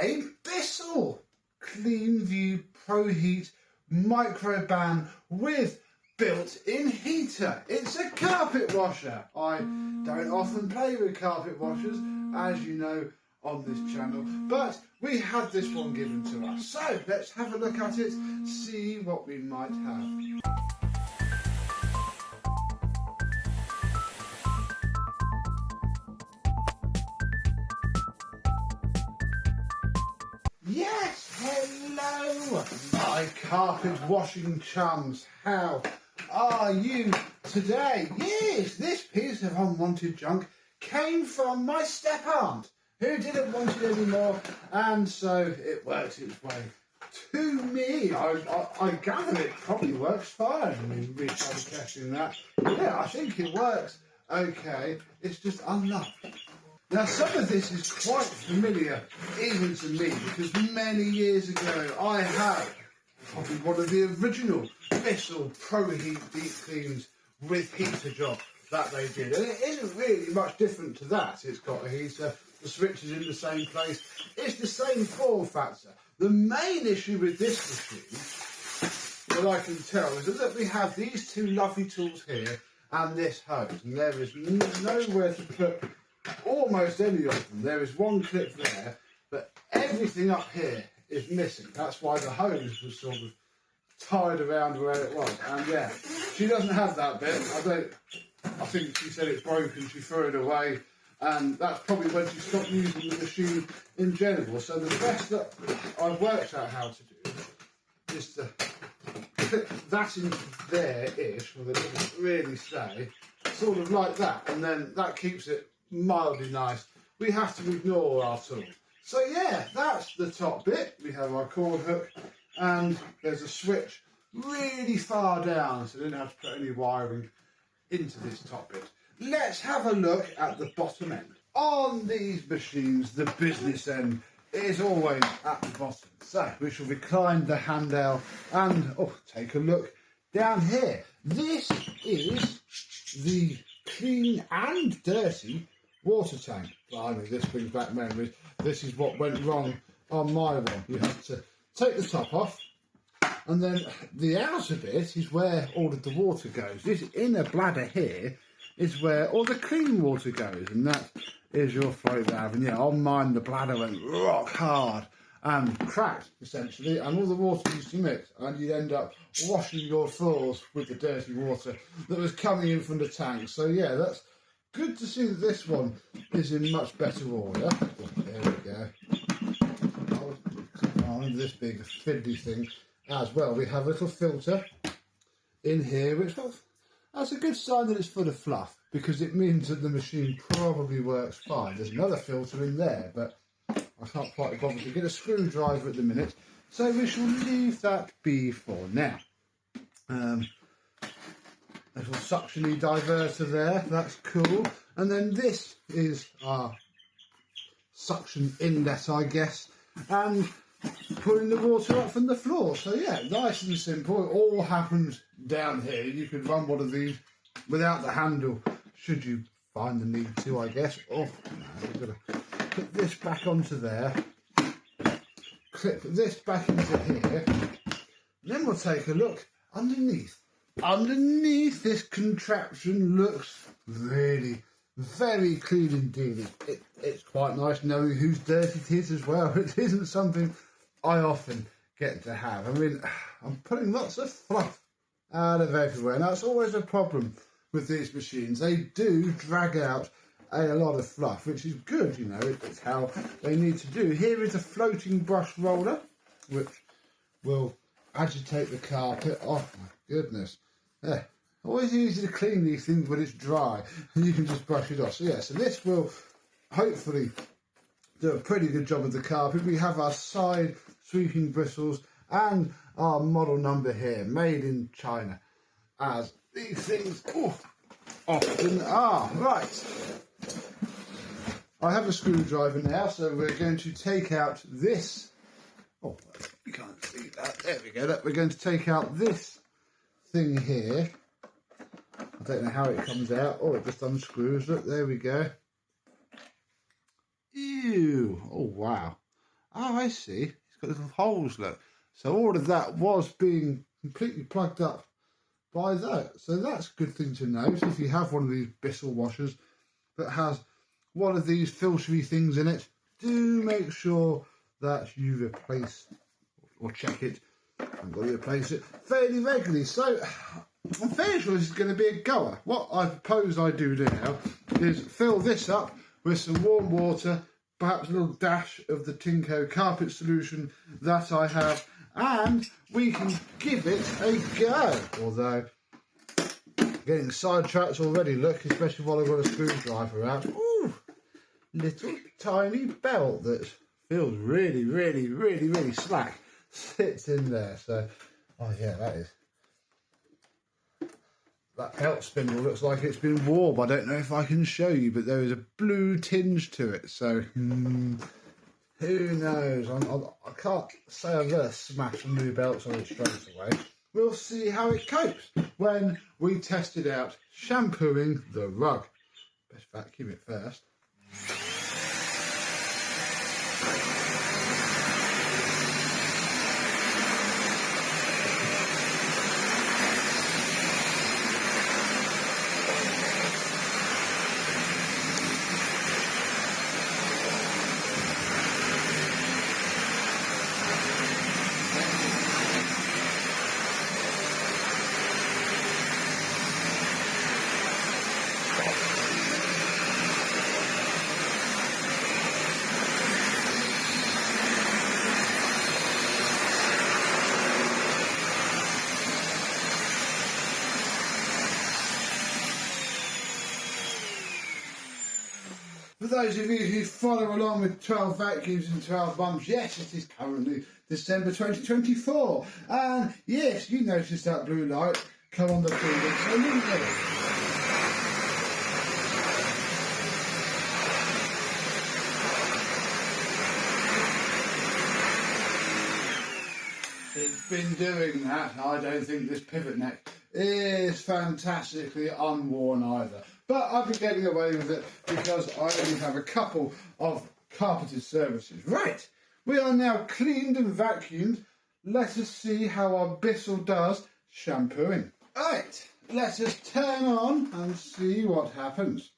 a Bissell CleanView Proheat microban with built-in heater. It's a carpet washer. I don't often play with carpet washers, as you know, on this channel, but we had this one given to us. So let's have a look at it, see what we might have. Yes, hello, my carpet washing chums. How are you today? Yes, this piece of unwanted junk came from my step-aunt, who didn't want it anymore, and so it worked its way to me. I gather it probably works fine. I mean, we started testing that. Yeah, I think it works okay. It's just unloved. Now, some of this is quite familiar even to me, because many years ago I had probably one of the original Bissell Proheat deep cleans with heater job that they did. And it isn't really much different to that. It's got a heater, the switch is in the same place, it's the same form factor. The main issue with this machine, what I can tell, is that we have these two lovely tools here and this hose, and there is nowhere to put almost any of them. There is one clip there, but everything up here is missing. That's why the hose was sort of tied around where it was. And yeah, she doesn't have that bit. I think she said it's broken, she threw it away, and that's probably when she stopped using the machine in general. So the best that I've worked out how to do is to clip that into there-ish, so that it doesn't really stay, sort of like that, and then that keeps it mildly nice. We have to ignore our tool. So yeah, that's the top bit. We have our cord hook, and there's a switch really far down, so I didn't have to put any wiring into this top bit. Let's have a look at the bottom end. On these machines, the business end is always at the bottom. So we shall recline the handle and take a look down here. This is the clean and dirty water tank. Blimey, this brings back memories. This is what went wrong on my one. You have to take the top off, and then the outer bit is where all of the water goes. This inner bladder here is where all the clean water goes, and that is your flow valve. And yeah, on mine the bladder went rock hard and cracked essentially, and all the water used to mix, and you'd end up washing your floors with the dirty water that was coming in from the tank. So yeah, that's good to see that this one is in much better order. There we go. On this big fiddly thing as well, we have a little filter in here, which, well, that's a good sign that it's full of fluff, because it means that the machine probably works fine. There's another filter in there, but I can't quite bother to get a screwdriver at the minute, so we shall leave that be for now. Little suction-y diverter there, that's cool. And then this is our suction inlet, I guess, and pulling the water up from the floor. So yeah, nice and simple. It all happens down here. You could run one of these without the handle, should you find the need to, I guess. Oh, no, we've got to put this back onto there, clip this back into here, and then we'll take a look underneath. Underneath this contraption looks really very clean indeed. It's quite nice knowing whose dirt it is as well. It isn't something I often get to have. I mean, I'm putting lots of fluff out of everywhere, and that's always a problem with these machines. They do drag out a lot of fluff, which is good, you know. It's how they need to do. Here is a floating brush roller, which will agitate the carpet. Oh my goodness. Yeah, always easy to clean these things when it's dry, and you can just brush it off. So yeah, so this will hopefully do a pretty good job of the carpet. We have our side sweeping bristles and our model number here, made in China, as these things often are. Right, I have a screwdriver now, so we're going to take out this. Oh, you can't see that. There we go. We're going to take out this thing here. I don't know how it comes out. Oh, it just unscrews. Look, there we go. Ew. Oh, wow. Oh, I see. It's got little holes, look. So all of that was being completely plugged up by that. So that's a good thing to know. So if you have one of these Bissell washers that has one of these filtery things in it, do make sure that you replace or check it. I've got to replace it fairly regularly. So I'm fairly sure this is going to be a goer. What I propose I do now is fill this up with some warm water, perhaps a little dash of the Tinko carpet solution that I have, and we can give it a go. Although, getting sidetracked already, look, especially while I've got a screwdriver out. Ooh, little tiny belt that feels really, really, really, really slack sits in there. So, oh yeah, that belt spindle looks like it's been warm. I don't know if I can show you, but there is a blue tinge to it. So, who knows? I can't say I'm going to smash some new belts on it straight away. We'll see how it copes when we test it out shampooing the rug. Best vacuum it first. For those of you who follow along with 12 vacuums in 12 months, yes, it is currently December 2024. And yes, you noticed that blue light come on the field, so look at it. It's been doing that. I don't think this pivot neck is fantastically unworn either. But I've been getting away with it because I only have a couple of carpeted surfaces. Right, we are now cleaned and vacuumed. Let us see how our Bissell does shampooing. Right, let us turn on and see what happens.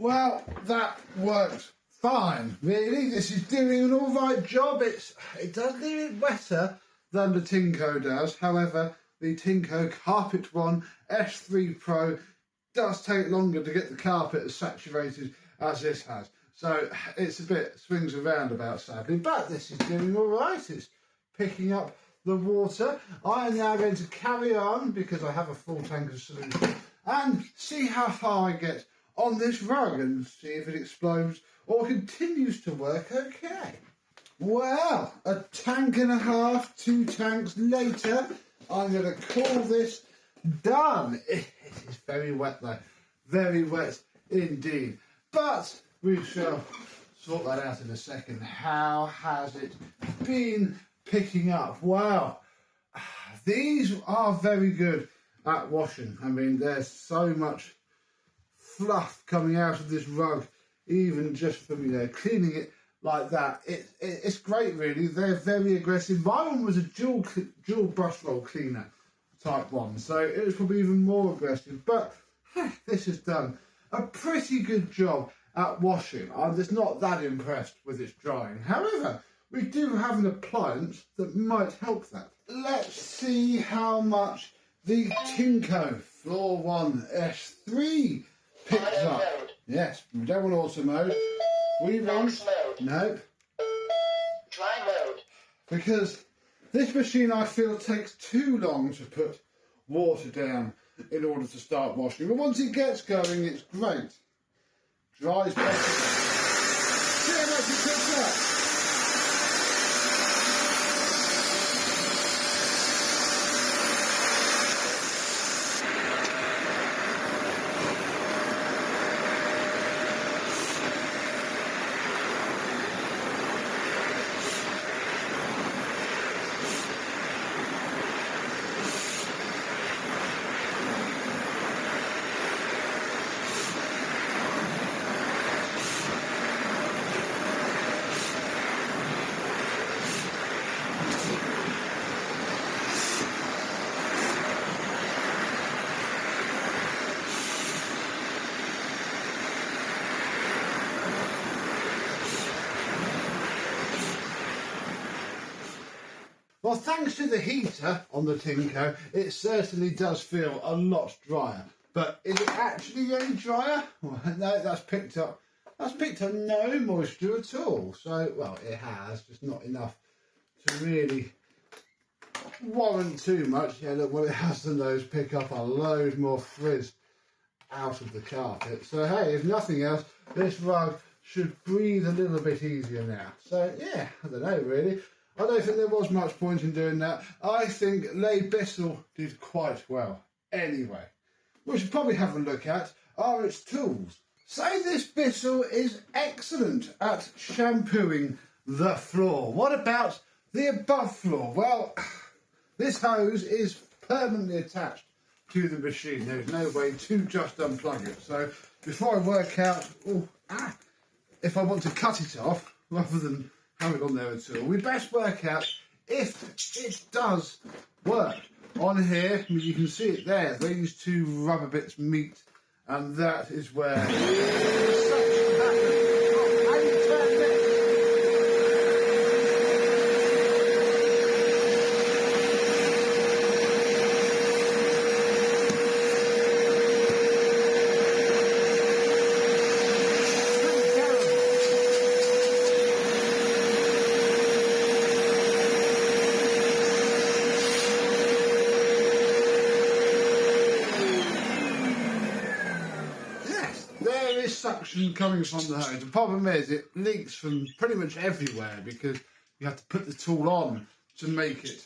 Well, that worked fine, really. This is doing an alright job. It does leave it wetter than the Tinko does. However, the Tinko Carpet One S3 Pro does take longer to get the carpet as saturated as this has. So it's a bit swings and roundabouts, sadly. But this is doing alright. It's picking up the water. I am now going to carry on, because I have a full tank of solution, and see how far I get on this rug and see if it explodes or continues to work okay. Well, a tank and a half, 2 tanks later, I'm going to call this done. It is very wet though, very wet indeed. But we shall sort that out in a second. How has it been picking up? Wow, these are very good at washing. I mean, there's so much fluff coming out of this rug, even just from, you know, cleaning it like that. It's great, really. They're very aggressive. My one was a dual brush roll cleaner. type one, so it was probably even more aggressive, but this has done a pretty good job at washing. I'm just not that impressed with its drying. However, we do have an appliance that might help that. Let's see how much the Tinko Floor 1 S3 picks up. Yes, we don't want auto mode. We want nope. Dry mode. Because this machine, I feel, takes too long to put water down in order to start washing. But once it gets going, it's great. Dries better. See how much it picks up. Well, thanks to the heater on the Tinko, it certainly does feel a lot drier. But is it actually any drier? Well, no, that's picked up no moisture at all. So, well, it has, just not enough to really warrant too much. Yeah, look, what it has done though is pick up a load more frizz out of the carpet. So, hey, if nothing else, this rug should breathe a little bit easier now. So, yeah, I don't know, really. I don't think there was much point in doing that. I think Bissell did quite well. Anyway, what we should probably have a look at are its tools. Say this Bissell is excellent at shampooing the floor. What about the above floor? Well, this hose is permanently attached to the machine. There's no way to just unplug it. So before I work out if I want to cut it off rather than have it on there at all, we best work out if it does work. On here, you can see it there, these two rubber bits meet, and that is where the suction happens. Oh, and you turn it. Suction coming from the hose. The problem is it leaks from pretty much everywhere because you have to put the tool on to make it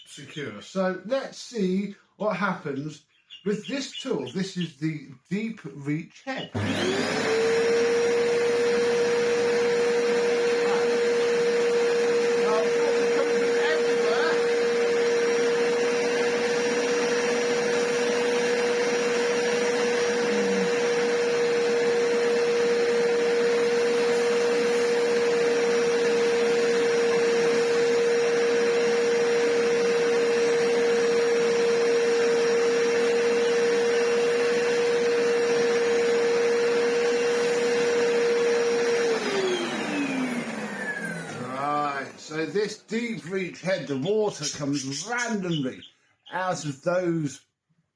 secure. So let's see what happens with this tool. This is the deep reach head. So this deep reach head, the water comes randomly out of those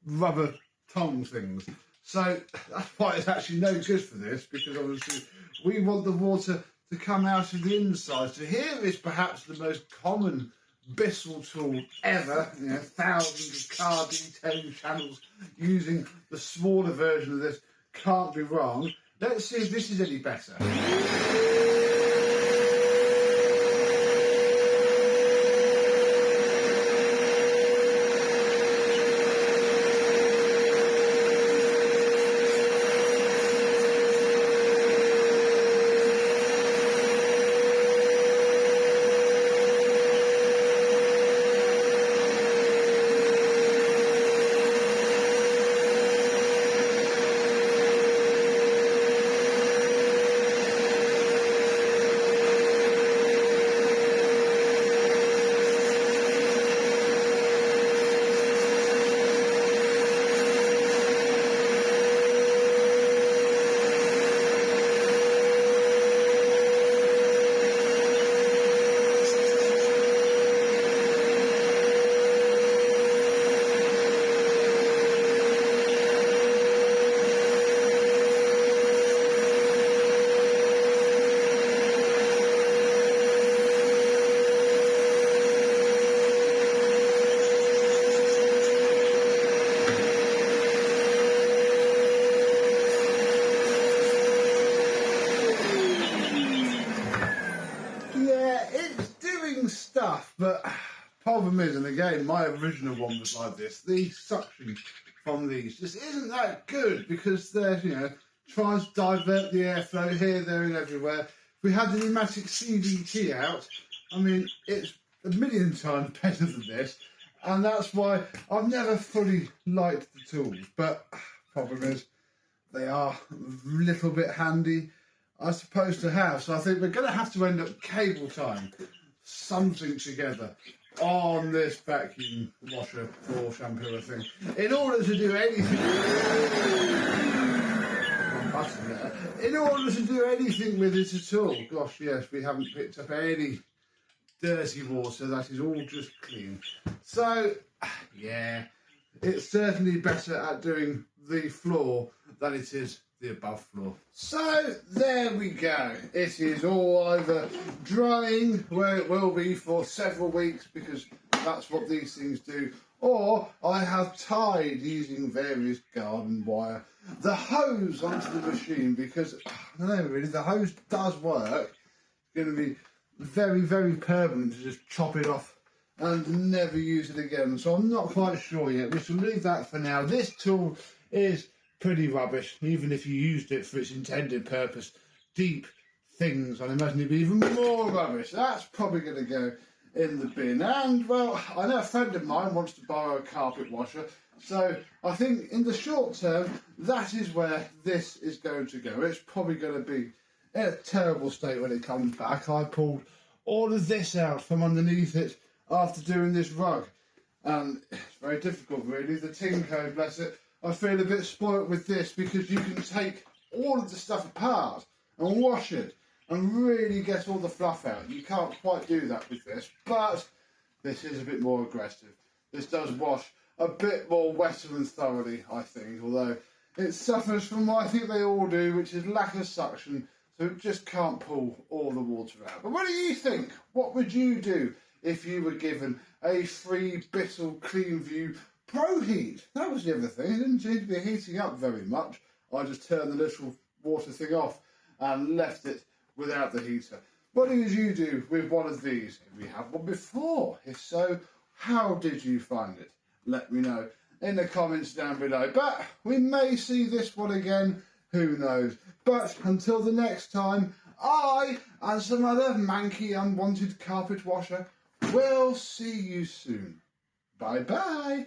rubber tongue things. So that's why it's actually no good for this, because obviously we want the water to come out of the inside. So here is perhaps the most common Bissell tool ever. You know, thousands of car detailing channels using the smaller version of this. Can't be wrong. Let's see if this is any better. is, and again, my original one was like this, the suction from these just isn't that good because they're, you know, trying to divert the airflow here, there and everywhere. If we had the pneumatic CVT out, I mean, it's a million times better than this, and that's why I've never fully liked the tools. But problem is, they are a little bit handy, I suppose, to have. So I think we're going to have to end up cable tying something together on this vacuum washer or shampooer thing in order to do anything. In order to do anything with it at all. Gosh, yes, we haven't picked up any dirty water. That is all just clean. So, yeah, it's certainly better at doing the floor than it is the above floor. So, there we go. It is all either drying, where it will be for several weeks, because that's what these things do, or I have tied, using various garden wire, the hose onto the machine, because, I don't know really, the hose does work. It's going to be very, very permanent to just chop it off and never use it again. So I'm not quite sure yet. We shall leave that for now. This tool is pretty rubbish, even if you used it for its intended purpose. Deep things, I imagine it'd be even more rubbish. That's probably going to go in the bin. And, well, I know a friend of mine wants to borrow a carpet washer, so I think in the short term, that is where this is going to go. It's probably going to be in a terrible state when it comes back. I pulled all of this out from underneath it after doing this rug, and it's very difficult, really. The Tinko, bless it, I feel a bit spoilt with this, because you can take all of the stuff apart and wash it and really get all the fluff out. You can't quite do that with this, but this is a bit more aggressive. This does wash a bit more wetter and thoroughly, I think, although it suffers from what I think they all do, which is lack of suction, so it just can't pull all the water out. But what do you think? What would you do if you were given a free Bissell CleanView Proheat? That was the other thing. It didn't seem to be heating up very much. I just turned the little water thing off and left it without the heater. What did you do with one of these? Have you had one before? If so, how did you find it? Let me know in the comments down below. But we may see this one again, who knows. But until the next time, I and some other manky unwanted carpet washer will see you soon. Bye bye.